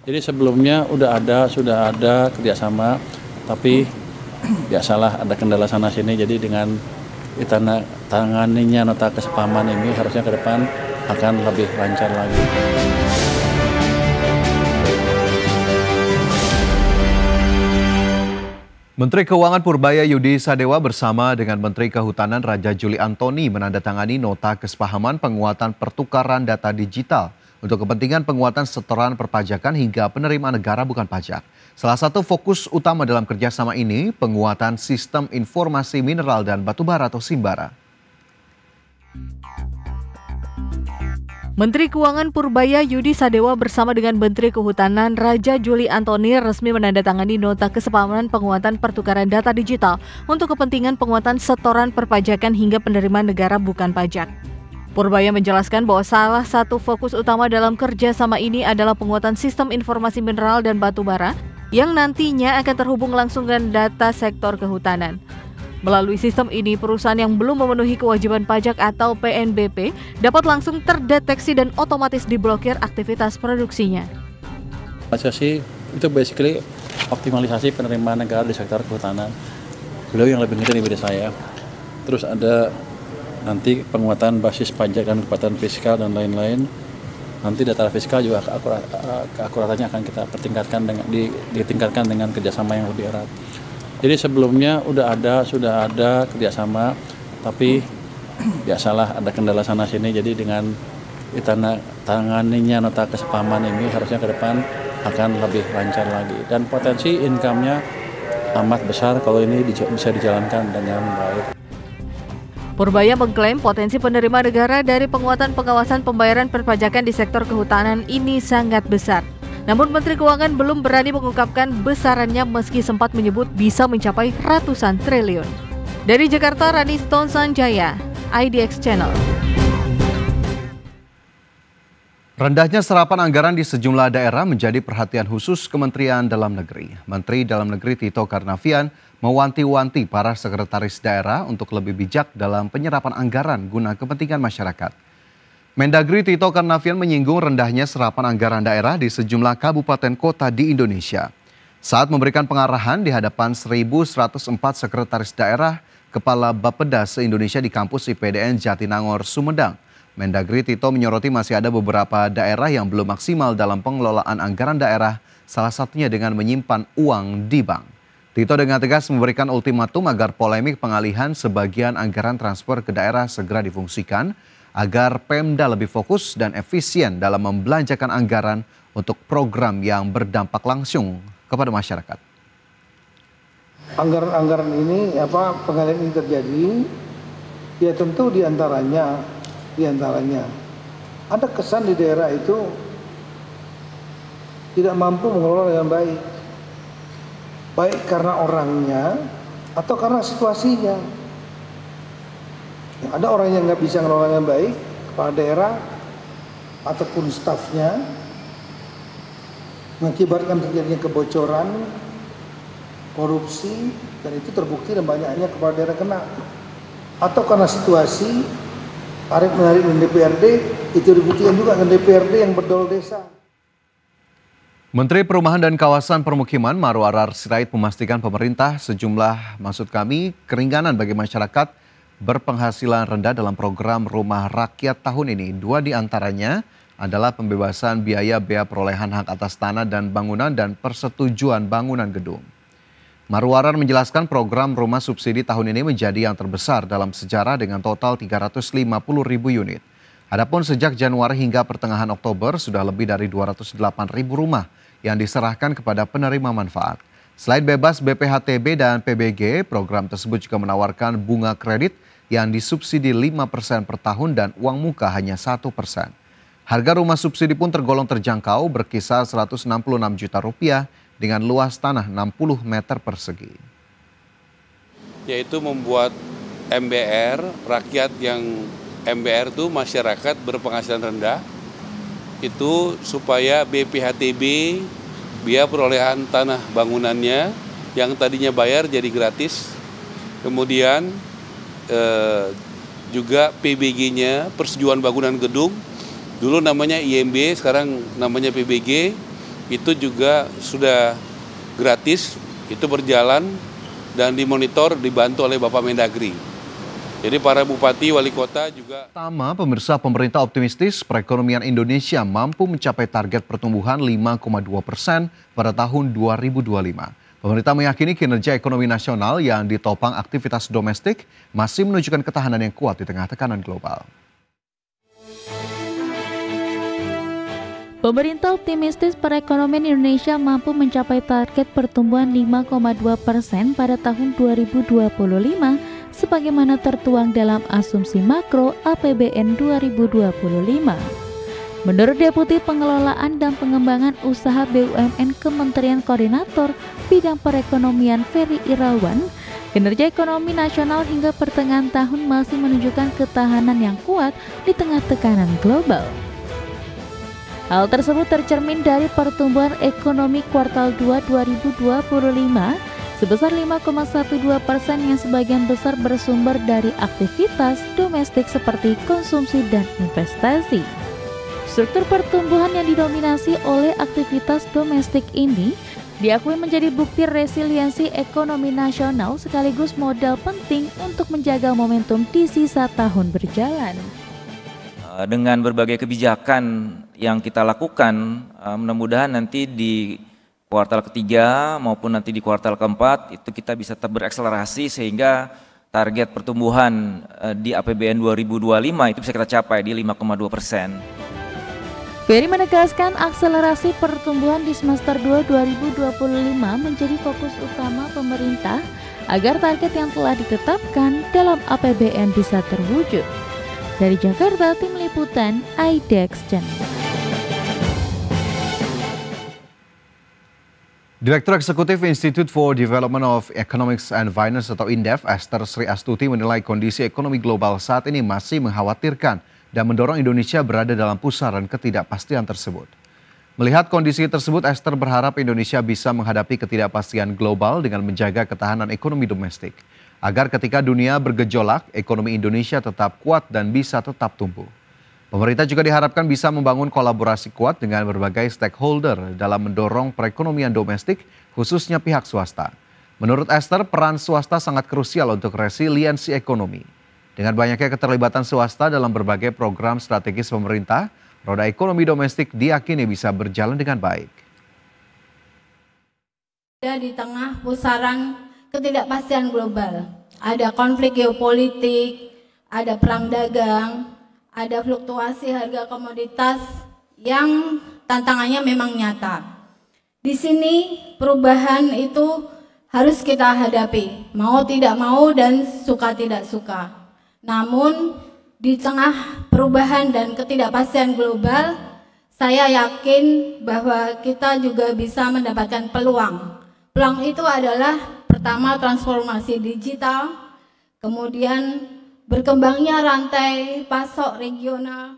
Jadi sebelumnya sudah ada kerjasama, tapi biasalah ada kendala sana sini. Jadi dengan ditanganinya nota kesepahaman ini harusnya ke depan akan lebih lancar lagi. Menteri Keuangan Purbaya Yudi Sadewa bersama dengan Menteri Kehutanan Raja Juli Antoni menandatangani nota kesepahaman penguatan pertukaran data digital untuk kepentingan penguatan setoran perpajakan hingga penerimaan negara bukan pajak. Salah satu fokus utama dalam kerjasama ini penguatan sistem informasi mineral dan batubara atau Simbara. Menteri Keuangan Purbaya Yudi Sadewa bersama dengan Menteri Kehutanan Raja Juli Antoni resmi menandatangani nota kesepahaman penguatan pertukaran data digital untuk kepentingan penguatan setoran perpajakan hingga penerimaan negara bukan pajak. Purbaya menjelaskan bahwa salah satu fokus utama dalam kerjasama ini adalah penguatan sistem informasi mineral dan batubara yang nantinya akan terhubung langsung dengan data sektor kehutanan. Melalui sistem ini, perusahaan yang belum memenuhi kewajiban pajak atau PNBP dapat langsung terdeteksi dan otomatis diblokir aktivitas produksinya. Sih itu basically optimalisasi penerimaan negara di sektor kehutanan. Beliau yang lebih ngerti daripada saya. Terus ada nanti penguatan basis pajak dan kepatuhan fiskal dan lain-lain. Nanti data fiskal juga keakuratannya akan kita ditingkatkan dengan kerjasama yang lebih erat. Jadi sebelumnya sudah ada kerjasama, tapi biasalah ada kendala sana sini. Jadi dengan ditanganinya nota kesepahaman ini harusnya ke depan akan lebih lancar lagi. Dan potensi income-nya amat besar kalau ini bisa dijalankan dengan baik. Purbaya mengklaim potensi penerima negara dari penguatan pengawasan pembayaran perpajakan di sektor kehutanan ini sangat besar. Namun Menteri Keuangan belum berani mengungkapkan besarannya meski sempat menyebut bisa mencapai ratusan triliun. Dari Jakarta, Rani Stone Sanjaya, IDX Channel. Rendahnya serapan anggaran di sejumlah daerah menjadi perhatian khusus Kementerian Dalam Negeri. Menteri Dalam Negeri Tito Karnavian mewanti-wanti para sekretaris daerah untuk lebih bijak dalam penyerapan anggaran guna kepentingan masyarakat. Mendagri Tito Karnavian menyinggung rendahnya serapan anggaran daerah di sejumlah kabupaten kota di Indonesia. Saat memberikan pengarahan di hadapan 1.104 sekretaris daerah Kepala Bapeda se-Indonesia di kampus IPDN Jatinangor, Sumedang, Mendagri Tito menyoroti masih ada beberapa daerah yang belum maksimal dalam pengelolaan anggaran daerah, salah satunya dengan menyimpan uang di bank. Tito dengan tegas memberikan ultimatum agar polemik pengalihan sebagian anggaran transfer ke daerah segera difungsikan, agar Pemda lebih fokus dan efisien dalam membelanjakan anggaran untuk program yang berdampak langsung kepada masyarakat. Anggaran ini pengalihan ini terjadi, ya tentu diantaranya ada kesan di daerah itu tidak mampu mengelola dengan baik karena orangnya atau karena situasinya. Ada orang yang nggak bisa mengelola dengan baik, kepala daerah ataupun stafnya, mengakibatkan terjadinya kebocoran, korupsi, dan itu terbukti dan banyaknya kepala daerah kena. Atau karena situasi tarik-menarik dengan DPRD, itu dibuktikan juga dengan DPRD yang berdol desa. Menteri Perumahan dan Kawasan Permukiman Marwarar Sirait memastikan pemerintah keringanan bagi masyarakat berpenghasilan rendah dalam program Rumah Rakyat tahun ini. 2 diantaranya adalah pembebasan biaya perolehan hak atas tanah dan bangunan dan persetujuan bangunan gedung. Marwarar menjelaskan program rumah subsidi tahun ini menjadi yang terbesar dalam sejarah dengan total 350.000 unit. Adapun sejak Januari hingga pertengahan Oktober sudah lebih dari 208.000 rumah yang diserahkan kepada penerima manfaat. Selain bebas BPHTB dan PBG, program tersebut juga menawarkan bunga kredit yang disubsidi 5% per tahun dan uang muka hanya 1%. Harga rumah subsidi pun tergolong terjangkau, berkisar 166 juta rupiah dengan luas tanah 60 meter persegi. Yaitu membuat MBR, rakyat yang MBR itu masyarakat berpenghasilan rendah, itu supaya BPHTB, biaya perolehan tanah bangunannya yang tadinya bayar jadi gratis. Kemudian juga PBG-nya, persetujuan bangunan gedung, dulu namanya IMB, sekarang namanya PBG, itu juga sudah gratis, itu berjalan dan dimonitor, dibantu oleh Bapak Mendagri. Jadi para bupati, wali kota juga. Pertama, pemirsa, pemerintah optimistis perekonomian Indonesia mampu mencapai target pertumbuhan 5,2% pada tahun 2025. Pemerintah meyakini kinerja ekonomi nasional yang ditopang aktivitas domestik masih menunjukkan ketahanan yang kuat di tengah tekanan global. Pemerintah optimistis perekonomian Indonesia mampu mencapai target pertumbuhan 5,2% pada tahun 2025 sebagaimana tertuang dalam asumsi makro APBN 2025. Menurut Deputi Pengelolaan dan Pengembangan Usaha BUMN Kementerian Koordinator Bidang Perekonomian Ferry Irawan, kinerja ekonomi nasional hingga pertengahan tahun masih menunjukkan ketahanan yang kuat di tengah tekanan global. Hal tersebut tercermin dari pertumbuhan ekonomi kuartal 2 2025 sebesar 5,12% yang sebagian besar bersumber dari aktivitas domestik seperti konsumsi dan investasi. Struktur pertumbuhan yang didominasi oleh aktivitas domestik ini diakui menjadi bukti resiliensi ekonomi nasional sekaligus modal penting untuk menjaga momentum di sisa tahun berjalan. Dengan berbagai kebijakan yang kita lakukan, mudah-mudahan nanti di kuartal ketiga maupun nanti di kuartal keempat itu kita bisa tetap berakselerasi sehingga target pertumbuhan di APBN 2025 itu bisa kita capai di 5,2%. Ferry menegaskan akselerasi pertumbuhan di semester 2 2025 menjadi fokus utama pemerintah agar target yang telah ditetapkan dalam APBN bisa terwujud. Dari Jakarta, Tim Liputan IDEX Channel. Direktur Eksekutif Institute for Development of Economics and Finance atau INDEF, Esther Sri Astuti menilai kondisi ekonomi global saat ini masih mengkhawatirkan dan mendorong Indonesia berada dalam pusaran ketidakpastian tersebut. Melihat kondisi tersebut, Esther berharap Indonesia bisa menghadapi ketidakpastian global dengan menjaga ketahanan ekonomi domestik, agar ketika dunia bergejolak, ekonomi Indonesia tetap kuat dan bisa tetap tumbuh. Pemerintah juga diharapkan bisa membangun kolaborasi kuat dengan berbagai stakeholder dalam mendorong perekonomian domestik, khususnya pihak swasta. Menurut Esther, peran swasta sangat krusial untuk resiliensi ekonomi. Dengan banyaknya keterlibatan swasta dalam berbagai program strategis pemerintah, roda ekonomi domestik diyakini bisa berjalan dengan baik. Di tengah pusaran ketidakpastian global, ada konflik geopolitik, ada perang dagang, ada fluktuasi harga komoditas yang tantangannya memang nyata. Di sini perubahan itu harus kita hadapi, mau tidak mau dan suka tidak suka. Namun di tengah perubahan dan ketidakpastian global, saya yakin bahwa kita juga bisa mendapatkan peluang. Peluang itu adalah pertama transformasi digital, kemudian berkembangnya rantai pasok regional.